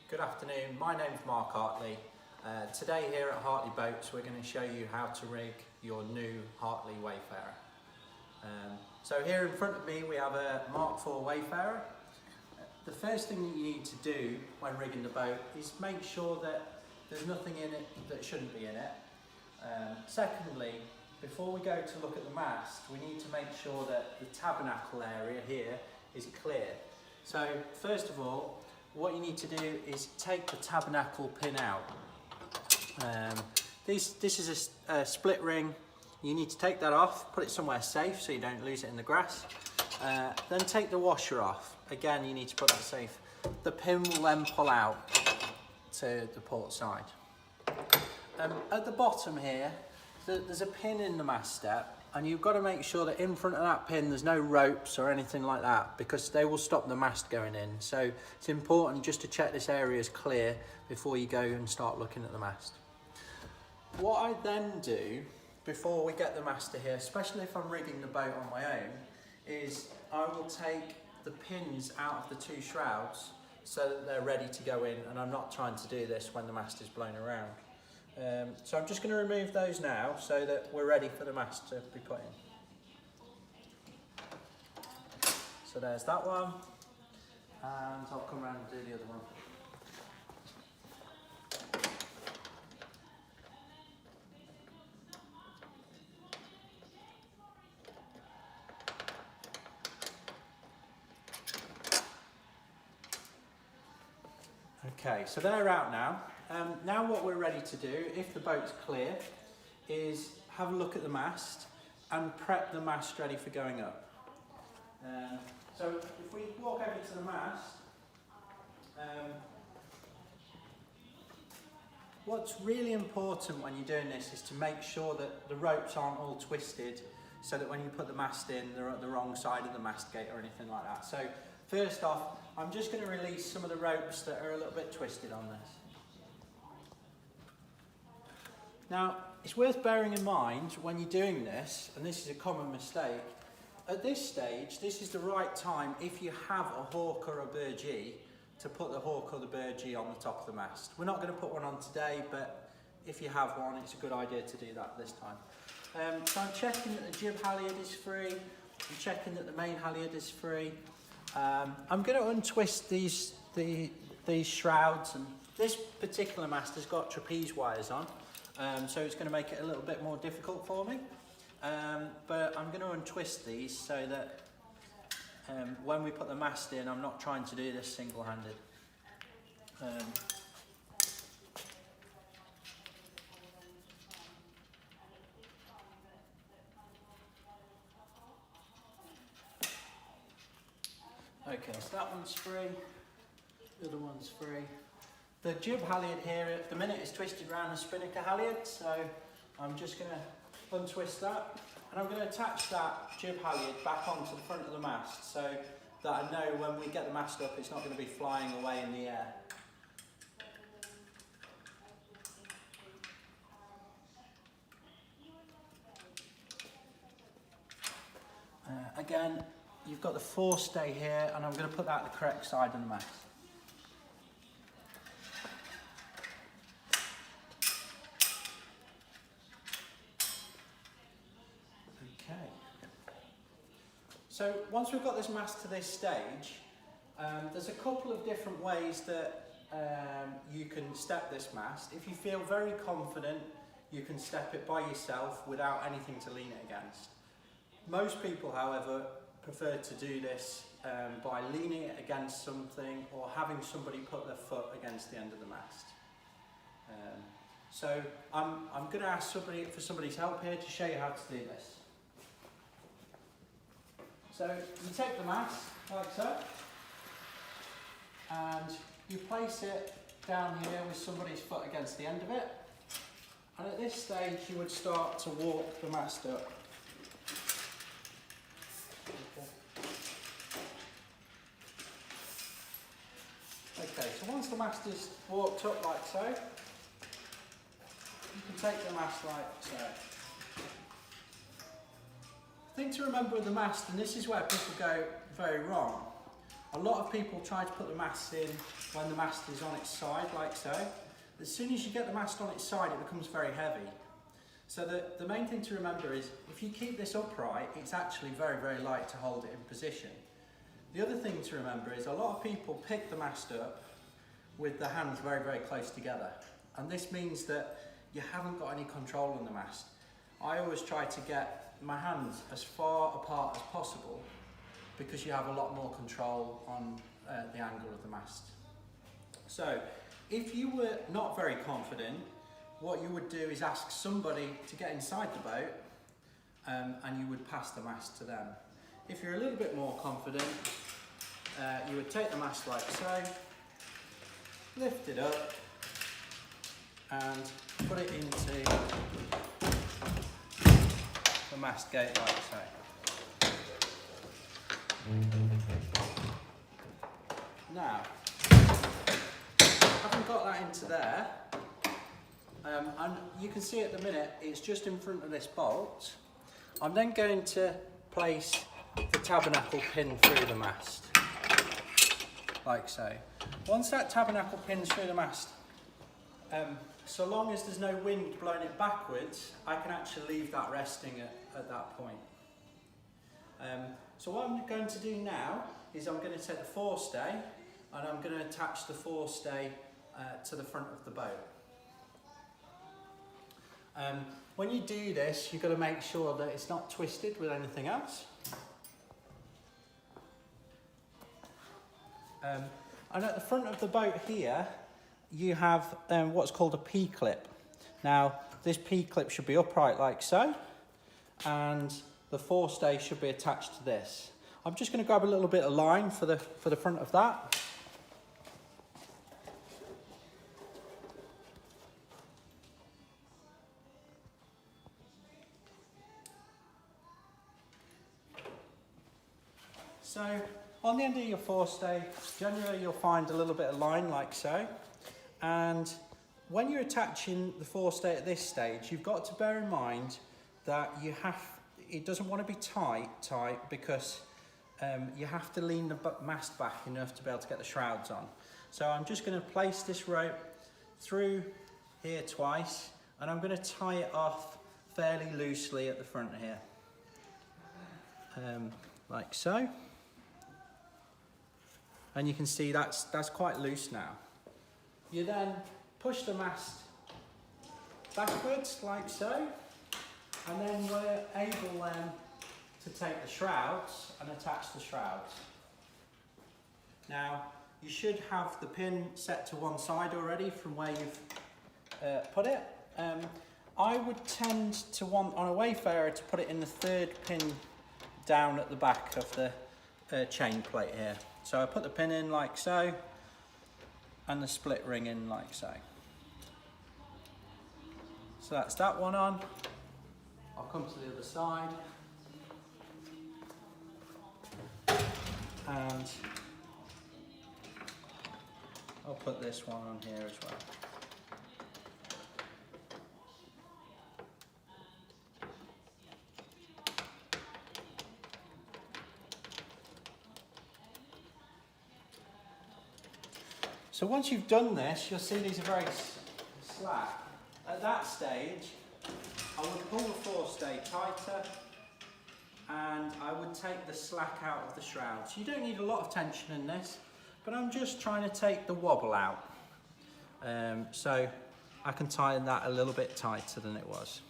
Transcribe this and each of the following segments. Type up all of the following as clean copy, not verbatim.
Good afternoon, my name's Mark Hartley. Today here at Hartley Boats we're going to show you how to rig your new Hartley Wayfarer. So here in front of me we have a Mark IV Wayfarer. The first thing that you need to do when rigging the boat is make sure that there's nothing in it that shouldn't be in it. Secondly, before we go to look at the mast, we need to make sure that the tabernacle area here is clear. So first of all, what you need to do is take the tabernacle pin out. This is a split ring. You need to take that off, put it somewhere safe so you don't lose it in the grass. Then take the washer off. Again, you need to put that safe. The pin will then pull out to the port side. At the bottom here, there's a pin in the mast step, and you've got to make sure that in front of that pin there's no ropes or anything like that, because they will stop the mast going in. So it's important just to check this area is clear before you go and start looking at the mast. What I then do before we get the mast to here, especially if I'm rigging the boat on my own, is I will take the pins out of the two shrouds so that they're ready to go in, and I'm not trying to do this when the mast is blown around. So I'm just going to remove those now so that we're ready for the mast to be put in. So there's that one, and I'll come around and do the other one. Okay, so they're out now. Now what we're ready to do, if the boat's clear, is have a look at the mast and prep the mast ready for going up. So if we walk over to the mast, what's really important when you're doing this is to make sure that the ropes aren't all twisted, so that when you put the mast in, they're at the wrong side of the mast gate or anything like that. So first off, I'm just going to release some of the ropes that are a little bit twisted on this. Now, it's worth bearing in mind when you're doing this, and this is a common mistake, at this stage, this is the right time, if you have a hawk or a burgee, to put the hawk or the burgee on the top of the mast. We're not going to put one on today, but if you have one, it's a good idea to do that this time. So I'm checking that the jib halyard is free, I'm checking that the main halyard is free. I'm going to untwist these shrouds, and this particular mast has got trapeze wires on, so it's going to make it a little bit more difficult for me. But I'm going to untwist these so that when we put the mast in, I'm not trying to do this single-handed. Okay, so that one's free, the other one's free. The jib halyard here at the minute is twisted around a spinnaker halyard, so I'm just going to untwist that, and I'm going to attach that jib halyard back onto the front of the mast so that I know when we get the mast up it's not going to be flying away in the air. Again, you've got the forestay here, and I'm going to put that at the correct side of the mast. Okay. So once we've got this mast to this stage, there's a couple of different ways that you can step this mast. If you feel very confident, you can step it by yourself without anything to lean it against. Most people, however, prefer to do this by leaning it against something or having somebody put their foot against the end of the mast. So I'm going to ask for somebody's help here to show you how to do this. So you take the mast like so, and you place it down here with somebody's foot against the end of it, and at this stage you would start to walk the mast up. Okay, so once the mast is walked up like so, you can take the mast like so. The thing to remember with the mast, and this is where people go very wrong, A lot of people try to put the mast in when the mast is on its side, like so. As soon as you get the mast on its side, it becomes very heavy. So the main thing to remember is, if you keep this upright, it's actually very, very light to hold it in position. The other thing to remember is a lot of people pick the mast up with the hands very, very close together. And this means that you haven't got any control on the mast. I always try to get my hands as far apart as possible, because you have a lot more control on the angle of the mast. So if you were not very confident, what you would do is ask somebody to get inside the boat, and you would pass the mast to them. If you're a little bit more confident, you would take the mast like so, lift it up and put it into the mast gate like so. Now, having got that into there, and you can see at the minute it's just in front of this bolt, I'm then going to place the tabernacle pin through the mast, like so. Once that tabernacle pin's through the mast, so long as there's no wind blowing it backwards, I can actually leave that resting at that point. So what I'm going to do now is I'm going to take the forestay and I'm going to attach the forestay to the front of the boat. When you do this, you've got to make sure that it's not twisted with anything else. And at the front of the boat here, you have what's called a P-clip. Now, this P-clip should be upright like so, and the forestay should be attached to this. I'm just going to grab a little bit of line for the front of that. So on the end of your forestay, generally you'll find a little bit of line like so. And when you're attaching the forestay at this stage, you've got to bear in mind that it doesn't want to be tight because you have to lean the mast back enough to be able to get the shrouds on. So I'm just going to place this rope through here twice, and I'm going to tie it off fairly loosely at the front here, like so. And you can see that's quite loose now. You then push the mast backwards like so, and then we're able then to take the shrouds and attach the shrouds. Now, you should have the pin set to one side already from where you've put it. I would tend to want, on a Wayfarer, to put it in the third pin down at the back of the chain plate here. So I put the pin in like so, and the split ring in like so. So that's that one on. I'll come to the other side. And I'll put this one on here as well. So once you've done this, you'll see these are very slack. At that stage, I would pull the forestay tighter and I would take the slack out of the shrouds. You don't need a lot of tension in this, but I'm just trying to take the wobble out. So I can tighten that a little bit tighter than it was.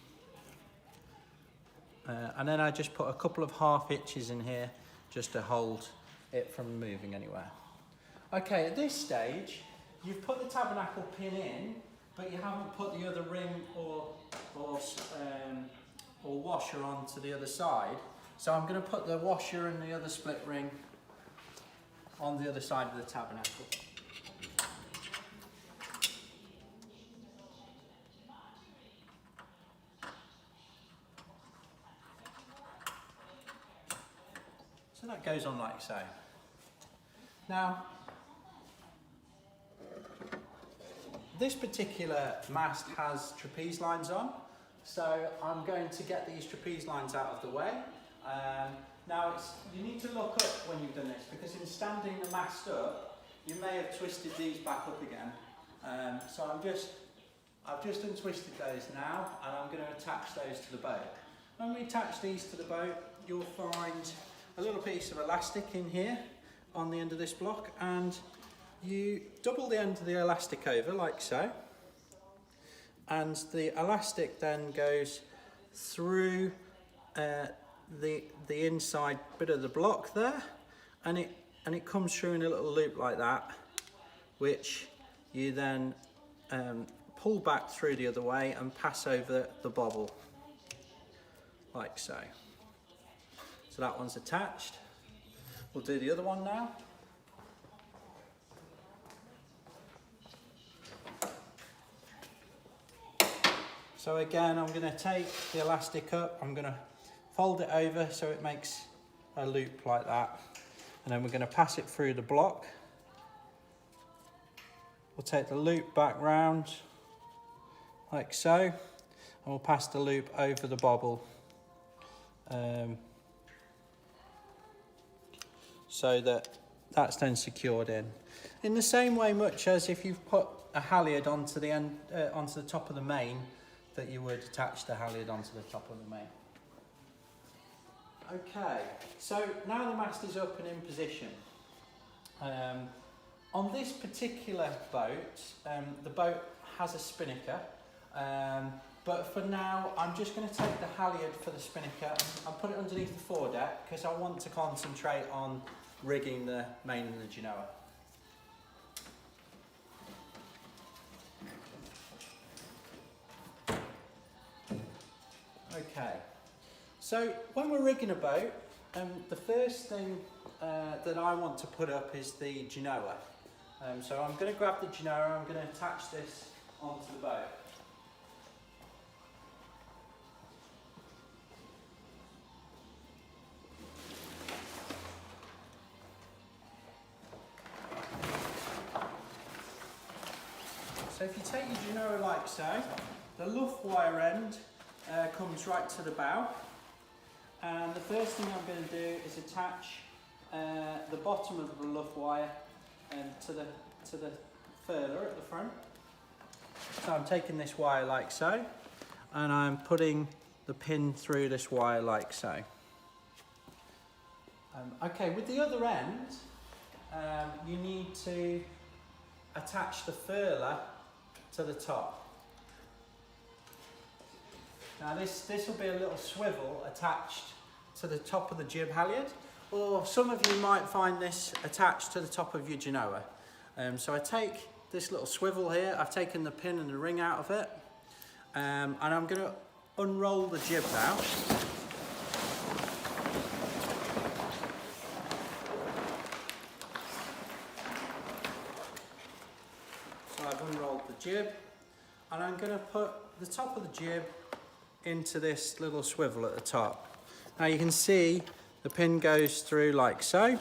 And then I just put a couple of half hitches in here just to hold it from moving anywhere. Okay, at this stage, you've put the tabernacle pin in, but you haven't put the other ring or washer onto the other side. So I'm going to put the washer and the other split ring on the other side of the tabernacle. So that goes on like so. Now, this particular mast has trapeze lines on, so I'm going to get these trapeze lines out of the way. Now you need to look up when you've done this, because in standing the mast up, you may have twisted these back up again. So I've just untwisted those now, and I'm going to attach those to the boat. When we attach these to the boat, you'll find a little piece of elastic in here on the end of this block, and you double the end of the elastic over like so, and the elastic then goes through the inside bit of the block there, and it comes through in a little loop like that, which you then pull back through the other way and pass over the bobble like so. So that one's attached. We'll do the other one now. So again, I'm going to take the elastic up, I'm going to fold it over so it makes a loop like that, and then we're going to pass it through the block. We'll take the loop back round like so, and we'll pass the loop over the bobble, so that that's then secured in the same way much as if you've put a halyard onto the end, onto the top of the main, that you would attach the halyard onto the top of the main. Okay, so now the mast is up and in position. On this particular boat, the boat has a spinnaker, but for now I'm just going to take the halyard for the spinnaker and put it underneath the foredeck, because I want to concentrate on rigging the main and the genoa. Okay, so when we're rigging a boat, the first thing that I want to put up is the genoa. So I'm going to grab the genoa, I'm going to attach this onto the boat. So if you take your genoa like so, the luff wire end comes right to the bow, and the first thing I'm going to do is attach the bottom of the luff wire to the furler at the front. So I'm taking this wire like so, and I'm putting the pin through this wire like so. Okay, with the other end, you need to attach the furler to the top. Now this will be a little swivel attached to the top of the jib halyard, or some of you might find this attached to the top of your genoa. So I take this little swivel here, I've taken the pin and the ring out of it, and I'm going to unroll the jib now. So I've unrolled the jib, and I'm going to put the top of the jib into this little swivel at the top. Now you can see the pin goes through like so,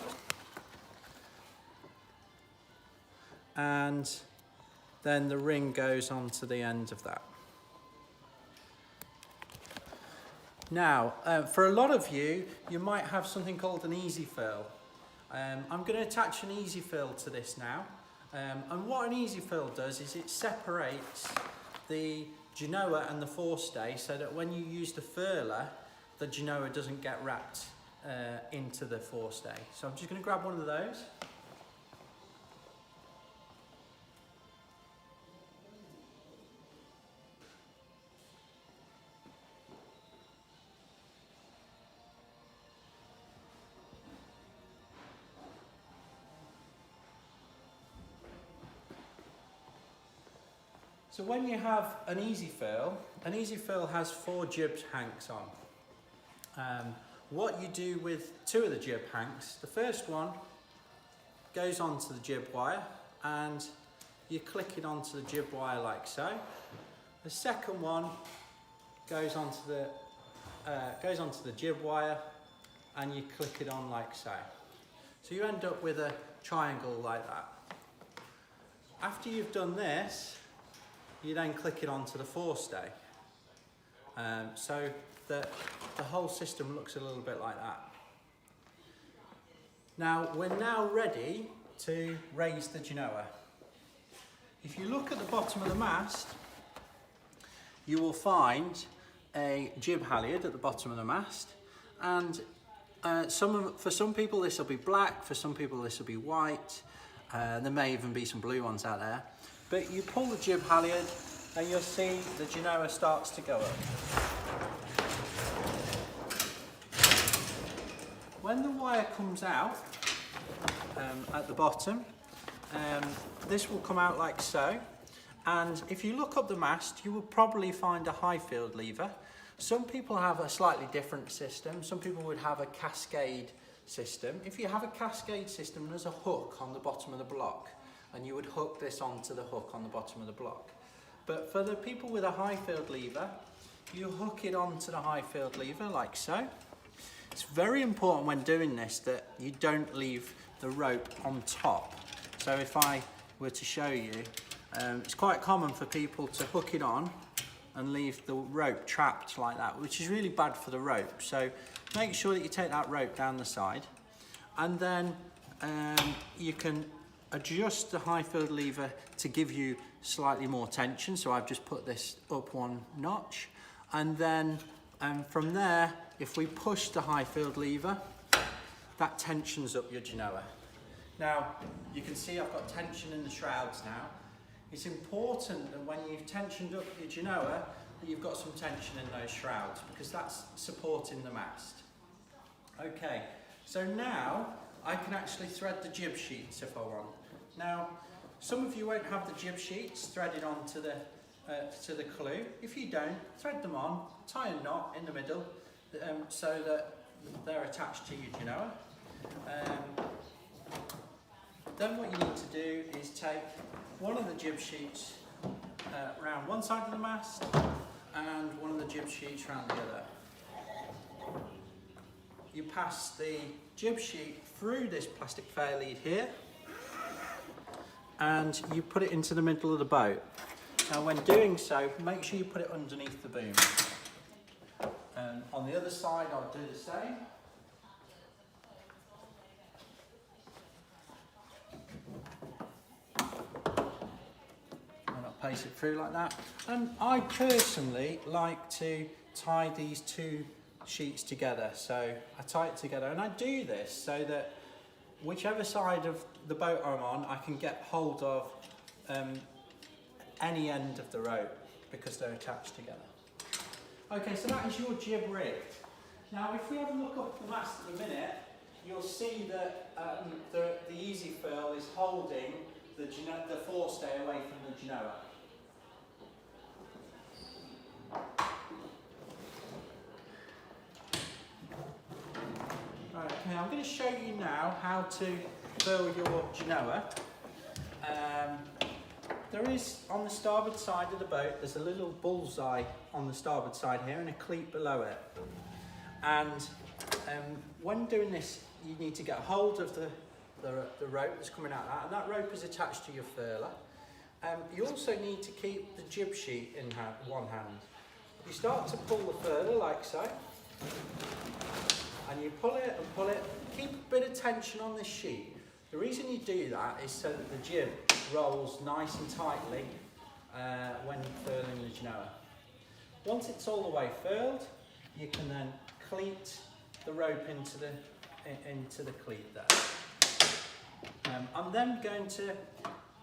and then the ring goes onto the end of that. Now, for a lot of you, you might have something called an easy fill. I'm going to attach an easy fill to this now, and what an easy fill does is it separates the genoa and the forestay, so that when you use the furler, the genoa doesn't get wrapped into the forestay. So I'm just going to grab one of those. So when you have an easy fill has 4 jib hanks on. What you do with 2 of the jib hanks, the first one goes onto the jib wire and you click it onto the jib wire like so. The second one goes onto the jib wire and you click it on like so. So you end up with a triangle like that. After you've done this, you then click it onto the forestay, so that the whole system looks a little bit like that. Now we're now ready to raise the genoa. If you look at the bottom of the mast, you will find a jib halyard at the bottom of the mast, and for some people this will be black, for some people this will be white, there may even be some blue ones out there, but you pull the jib halyard and you'll see the genoa starts to go up. When the wire comes out at the bottom, this will come out like so, and if you look up the mast you will probably find a high field lever. Some people have a slightly different system. Some people would have a cascade system. If you have a cascade system, there's a hook on the bottom of the block, and you would hook this onto the hook on the bottom of the block. But for the people with a high field lever, you hook it onto the high field lever like so. It's very important when doing this that you don't leave the rope on top. So if I were to show you, it's quite common for people to hook it on and leave the rope trapped like that, which is really bad for the rope. So make sure that you take that rope down the side, and then you can adjust the high field lever to give you slightly more tension. So I've just put this up one notch, and then from there, if we push the high field lever, that tensions up your genoa. Now you can see I've got tension in the shrouds now. It's important that when you've tensioned up your genoa, that you've got some tension in those shrouds, because that's supporting the mast. Okay, so now I can actually thread the jib sheets if I want. Now, some of you won't have the jib sheets threaded onto the to the clew. If you don't, thread them on, tie a knot in the middle so that they're attached to your genoa. Then what you need to do is take one of the jib sheets round one side of the mast and one of the jib sheets round the other. You pass the jib sheet through this plastic fair lead here, and you put it into the middle of the boat. Now when doing so, make sure you put it underneath the boom. And on the other side I'll do the same. Pace it through like that. And I personally like to tie these two sheets together. So I tie it together, and I do this so that whichever side of the boat I'm on, I can get hold of any end of the rope because they're attached together. Okay, so that is your jib rigged. Now if we have a look up the mast in a minute, you'll see that the easy furl is holding the forestay away from the genoa. Right, okay, I'm going to show you now how to furl your genoa. There is, on the starboard side of the boat, there's a little bullseye on the starboard side here and a cleat below it. And when doing this, you need to get hold of the rope that's coming out of that, and that rope is attached to your furler. You also need to keep the jib sheet in one hand. You start to pull the furler like so, and you pull it and pull it. Keep a bit of tension on this sheet. The reason you do that is so that the jib rolls nice and tightly when furling the genoa. Once it's all the way furled, you can then cleat the rope into the cleat there. I'm then going to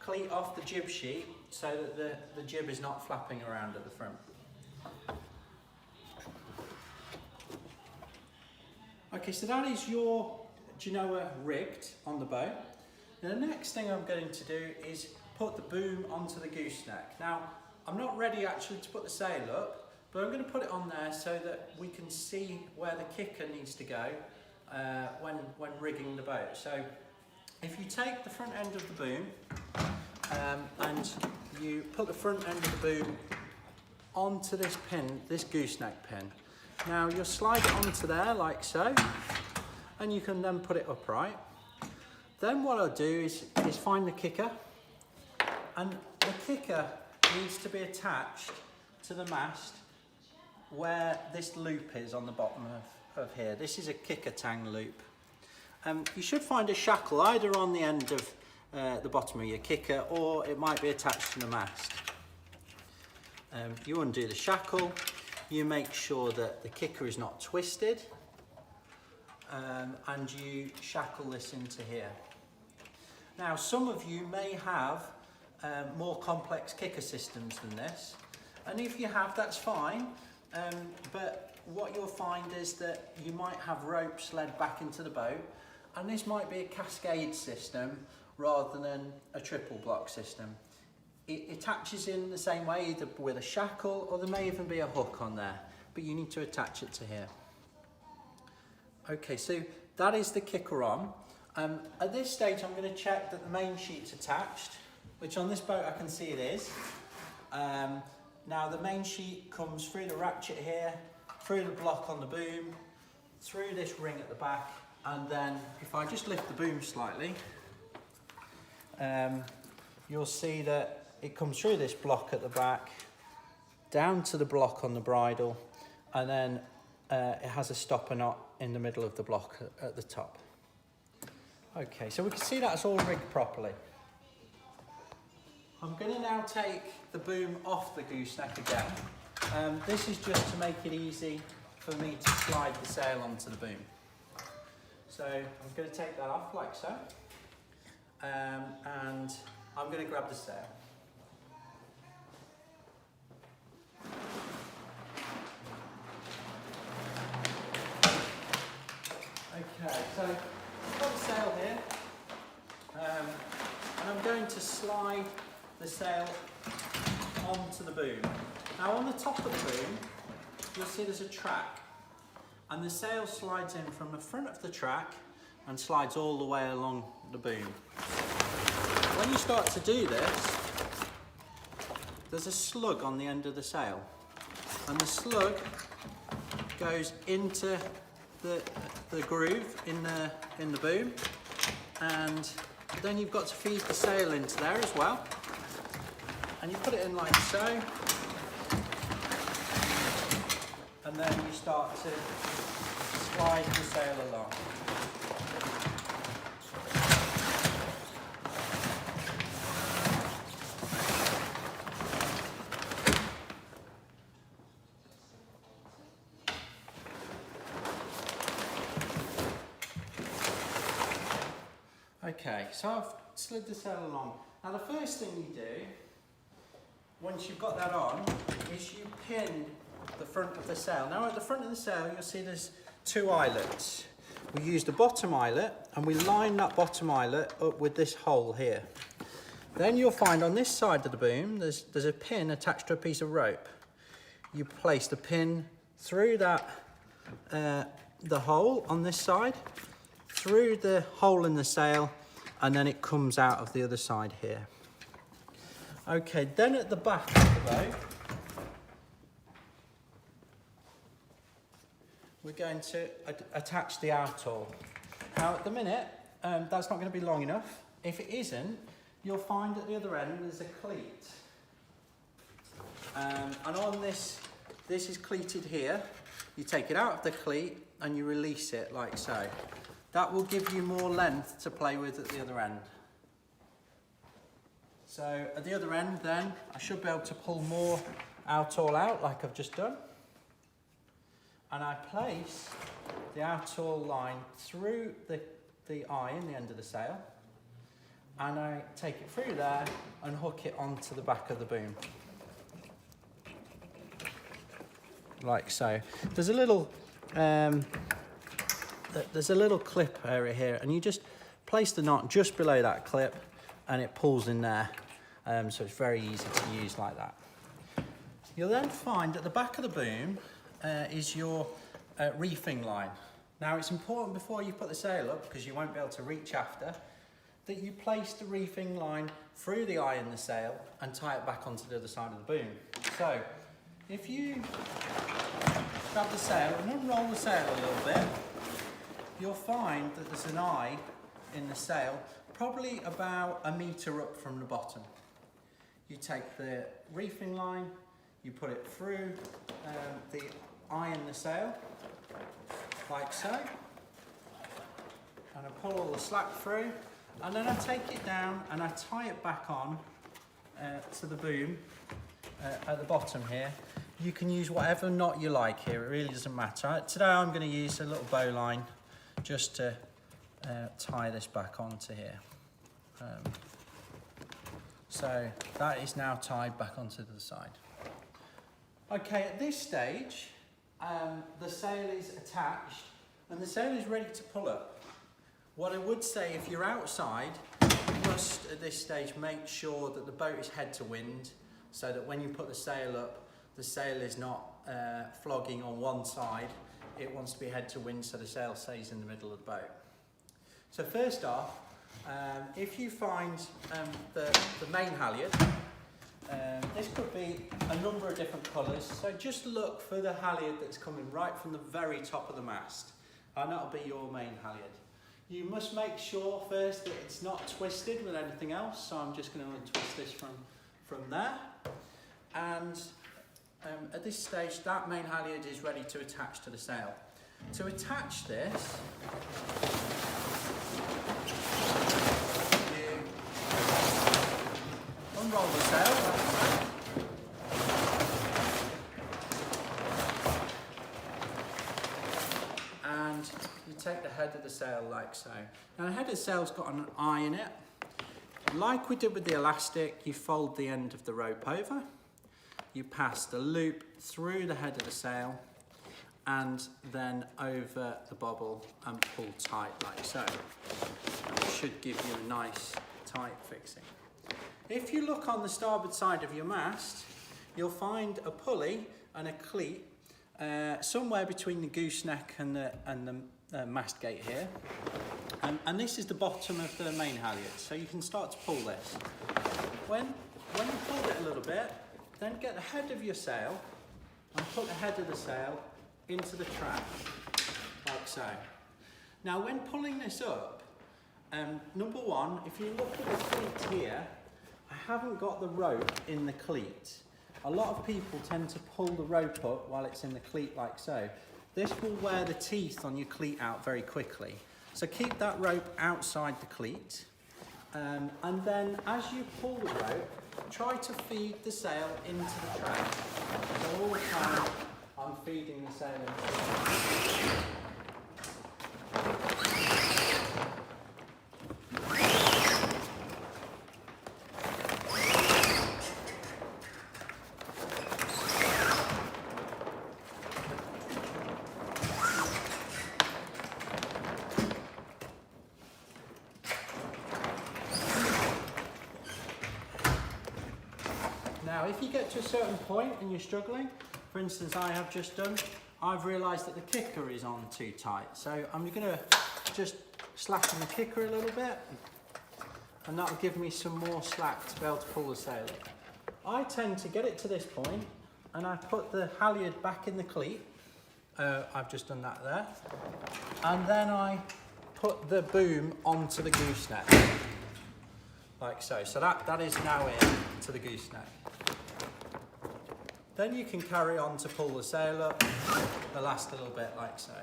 cleat off the jib sheet so that the jib is not flapping around at the front. Okay, so that is your genoa rigged on the boat. Now the next thing I'm going to do is put the boom onto the gooseneck. Now I'm not ready actually to put the sail up, but I'm going to put it on there so that we can see where the kicker needs to go when rigging the boat. So if you take the front end of the boom and you put the front end of the boom onto this pin, this gooseneck pin. Now you'll slide it onto there like so, and you can then put it upright. Then what I'll do is find the kicker, and the kicker needs to be attached to the mast where this loop is on the bottom of here. This is a kicker tang loop. you should find a shackle either on the end of the bottom of your kicker, or it might be attached to the mast. You undo the shackle, you make sure that the kicker is not twisted, and you shackle this into here. Now, some of you may have more complex kicker systems than this, and if you have, that's fine, but what you'll find is that you might have ropes led back into the boat, and this might be a cascade system rather than a triple block system. It attaches in the same way, either with a shackle, or there may even be a hook on there, but you need to attach it to here. Okay, so that is the kicker on. At this stage, I'm going to check that the main sheet's attached, which on this boat I can see it is. Now the main sheet comes through the ratchet here, through the block on the boom, through this ring at the back, and then if I just lift the boom slightly, you'll see that it comes through this block at the back, down to the block on the bridle, and then it has a stopper knot in the middle of the block at the top. Okay, so we can see that's all rigged properly. I'm going to now take the boom off the gooseneck again. This is just to make it easy for me to slide the sail onto the boom. So I'm going to take that off like so, and I'm going to grab the sail. Okay, so I've got the sail here, and I'm going to slide the sail onto the boom. Now on the top of the boom, you'll see there's a track, and the sail slides in from the front of the track and slides all the way along the boom. When you start to do this, there's a slug on the end of the sail, and the slug goes into the groove in the boom, and then you've got to feed the sail into there as well, and you put it in like so, and then you start to slide the sail along. Okay, so I've slid the sail along. Now the first thing you do, once you've got that on, is you pin the front of the sail. Now at the front of the sail, you'll see there's two eyelets. We use the bottom eyelet, and we line that bottom eyelet up with this hole here. Then you'll find on this side of the boom, there's a pin attached to a piece of rope. You place the pin through that, the hole on this side, through the hole in the sail, and then it comes out of the other side here. Okay, then at the back of the boat, we're going to attach the outhaul. Now at the minute, that's not going to be long enough. If it isn't, you'll find at the other end there's a cleat. And on this is cleated here. You take it out of the cleat and you release it like so. That will give you more length to play with at the other end. So at the other end then, I should be able to pull more outhaul out like I've just done. And I place the outhaul line through the eye in the end of the sail, and I take it through there and hook it onto the back of the boom. Like so. There's a little clip area here, and you just place the knot just below that clip and it pulls in there, so it's very easy to use like that. You'll then find at the back of the boom is your reefing line. Now it's important before you put the sail up, because you won't be able to reach after, that you place the reefing line through the eye in the sail and tie it back onto the other side of the boom. So if you grab the sail and unroll the sail a little bit, you'll find that there's an eye in the sail, probably about a metre up from the bottom. You take the reefing line, you put it through the eye in the sail, like so, and I pull all the slack through, and then I take it down and I tie it back on to the boom at the bottom here. You can use whatever knot you like here, it really doesn't matter. Today I'm going to use a little bow line just to tie this back onto here. So that is now tied back onto the side. Okay, at this stage, the sail is attached and the sail is ready to pull up. What I would say, if you're outside, you must at this stage make sure that the boat is head to wind, so that when you put the sail up, the sail is not flogging on one side. It wants to be head to wind, so the sail stays in the middle of the boat. So first off, if you find the main halyard, this could be a number of different colours, so just look for the halyard that's coming right from the very top of the mast, and that'll be your main halyard. You must make sure first that it's not twisted with anything else, so I'm just going to untwist this from there. And at this stage, that main halyard is ready to attach to the sail. To attach this, you unroll the sail, like so. And you take the head of the sail like so. Now the head of the sail's got an eye in it. Like we did with the elastic, you fold the end of the rope over, you pass the loop through the head of the sail and then over the bobble and pull tight like so. That should give you a nice tight fixing. If you look on the starboard side of your mast, you'll find a pulley and a cleat somewhere between the gooseneck and the mast gate here. And this is the bottom of the main halyard, so you can start to pull this. When you pull it a little bit, then get the head of your sail and put the head of the sail into the track, like so. Now when pulling this up, number one, if you look at the cleat here, I haven't got the rope in the cleat. A lot of people tend to pull the rope up while it's in the cleat like so. This will wear the teeth on your cleat out very quickly. So keep that rope outside the cleat. And then as you pull the rope, try to feed the sail into the track. So all the time I'm feeding the sail into the track. Now, if you get to a certain point and you're struggling, for instance, I have just done, I've realised that the kicker is on too tight. So I'm going to just slacken the kicker a little bit, and that'll give me some more slack to be able to pull the sail up. I tend to get it to this point, and I put the halyard back in the cleat. I've just done that there. And then I put the boom onto the gooseneck, like so. So that is now in to the gooseneck. Then you can carry on to pull the sail up the last little bit like so.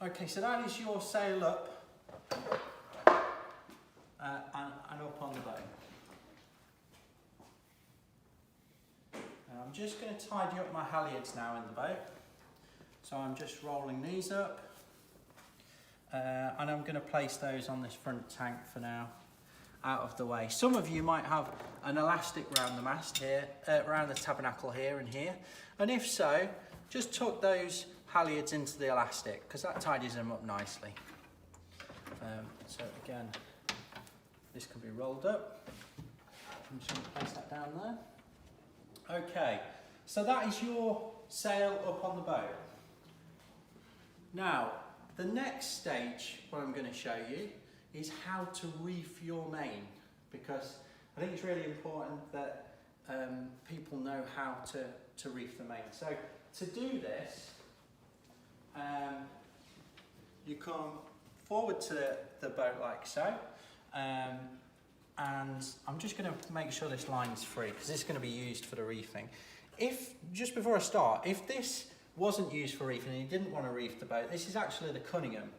Okay, so that is your sail up and up on the boat. I'm just going to tidy up my halyards now in the boat. So I'm just rolling these up and I'm going to place those on this front tank for now, out of the way. Some of you might have an elastic around the mast here, around the tabernacle here and here, and if so, just tuck those halyards into the elastic because that tidies them up nicely. So again, this can be rolled up. I'm just going to place that down there. Okay, so that is your sail up on the boat. Now, the next stage, what I'm going to show you, is how to reef your main, because I think it's really important that people know how to reef the main. So to do this, you come forward to the boat like so, and I'm just going to make sure this line is free because this is going to be used for the reefing. If, just before I start, if this wasn't used for reefing and you didn't want to reef the boat, this is actually the Cunningham.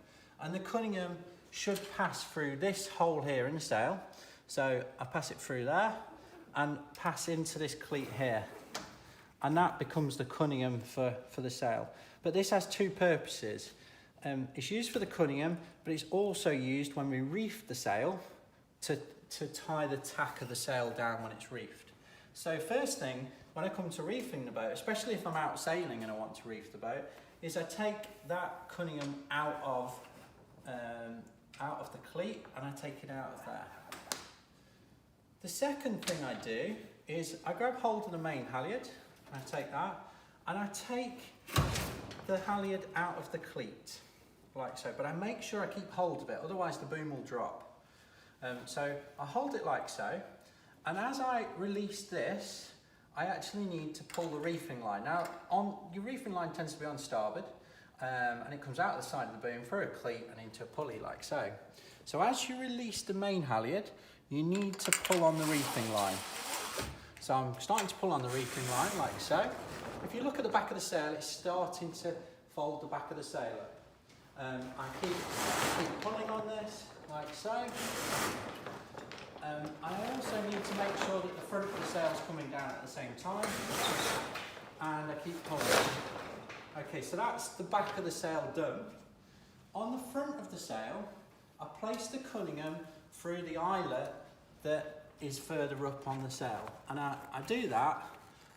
And the Cunningham should pass through this hole here in the sail. So I pass it through there and pass into this cleat here. And that becomes the Cunningham for the sail. But this has two purposes. It's used for the Cunningham, but it's also used when we reef the sail to tie the tack of the sail down when it's reefed. So first thing, when I come to reefing the boat, especially if I'm out sailing and I want to reef the boat, is I take that Cunningham out of the cleat and I take it out of there. The second thing I do is I grab hold of the main halyard, I take that, and I take the halyard out of the cleat, like so, but I make sure I keep hold of it, otherwise the boom will drop. So I hold it like so, and as I release this, I actually need to pull the reefing line. Now, your reefing line tends to be on starboard, and it comes out the side of the boom through a cleat and into a pulley like so. So as you release the main halyard, you need to pull on the reefing line. So I'm starting to pull on the reefing line like so. If you look at the back of the sail, it's starting to fold the back of the sail up. I keep pulling on this like so. I also need to make sure that the front of the sail is coming down at the same time. And I keep pulling. Okay, so that's the back of the sail done. On the front of the sail, I place the Cunningham through the eyelet that is further up on the sail. And I do that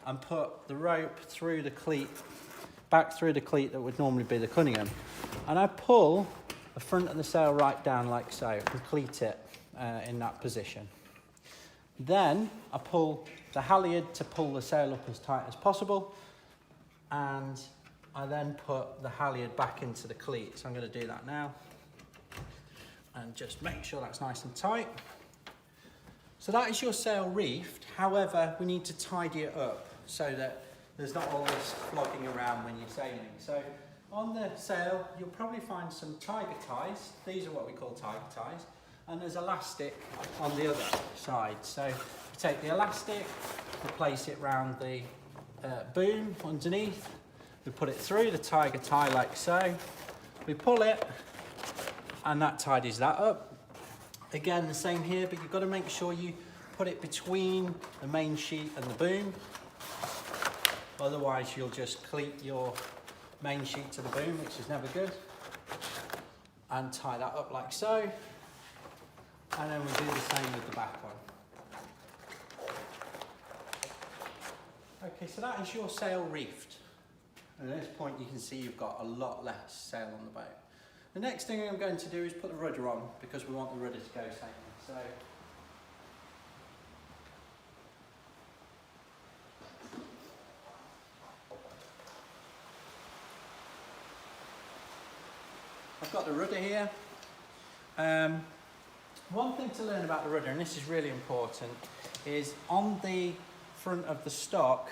and put the rope through the cleat, back through the cleat that would normally be the Cunningham. And I pull the front of the sail right down like so and cleat it in that position. Then I pull the halyard to pull the sail up as tight as possible, and I then put the halyard back into the cleat. So I'm going to do that now and just make sure that's nice and tight. So that is your sail reefed. However, we need to tidy it up so that there's not all this flogging around when you're sailing. So on the sail, you'll probably find some tiger ties. These are what we call tiger ties. And there's elastic on the other side. So we take the elastic, we place it round the boom underneath, we put it through the tiger tie like so, we pull it, and that tidies that up. Again, the same here, but you've got to make sure you put it between the main sheet and the boom. Otherwise, you'll just cleat your main sheet to the boom, which is never good. And tie that up like so. And then we do the same with the back one. Okay, so that is your sail reefed. And at this point, you can see you've got a lot less sail on the boat. The next thing I'm going to do is put the rudder on, because we want the rudder to go sailing. So I've got the rudder here. One thing to learn about the rudder, and this is really important, is on the front of the stock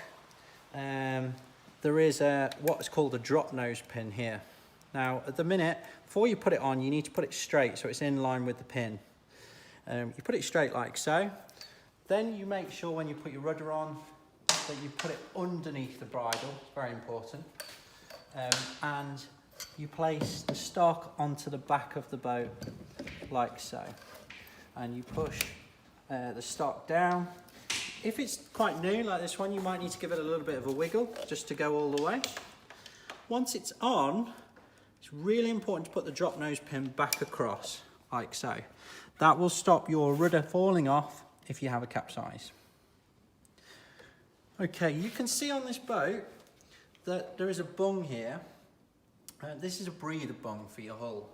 there is what's called a drop nose pin here. Now at the minute, before you put it on, you need to put it straight so it's in line with the pin. You put it straight like so. Then you make sure when you put your rudder on that you put it underneath the bridle, it's very important. And you place the stock onto the back of the boat like so. And you push the stock down. If it's quite new like this one, you might need to give it a little bit of a wiggle just to go all the way. Once it's on, it's really important to put the drop nose pin back across like so. That will stop your rudder falling off if you have a capsize. Okay, you can see on this boat that there is a bung here. This is a breather bung for your hull.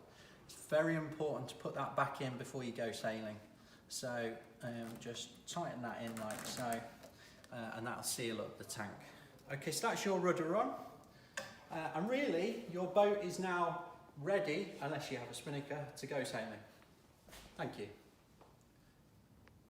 It's very important to put that back in before you go sailing. So just tighten that in like so, and that'll seal up the tank. Okay, so that's your rudder on. And really, your boat is now ready, unless you have a spinnaker, to go sailing. Thank you.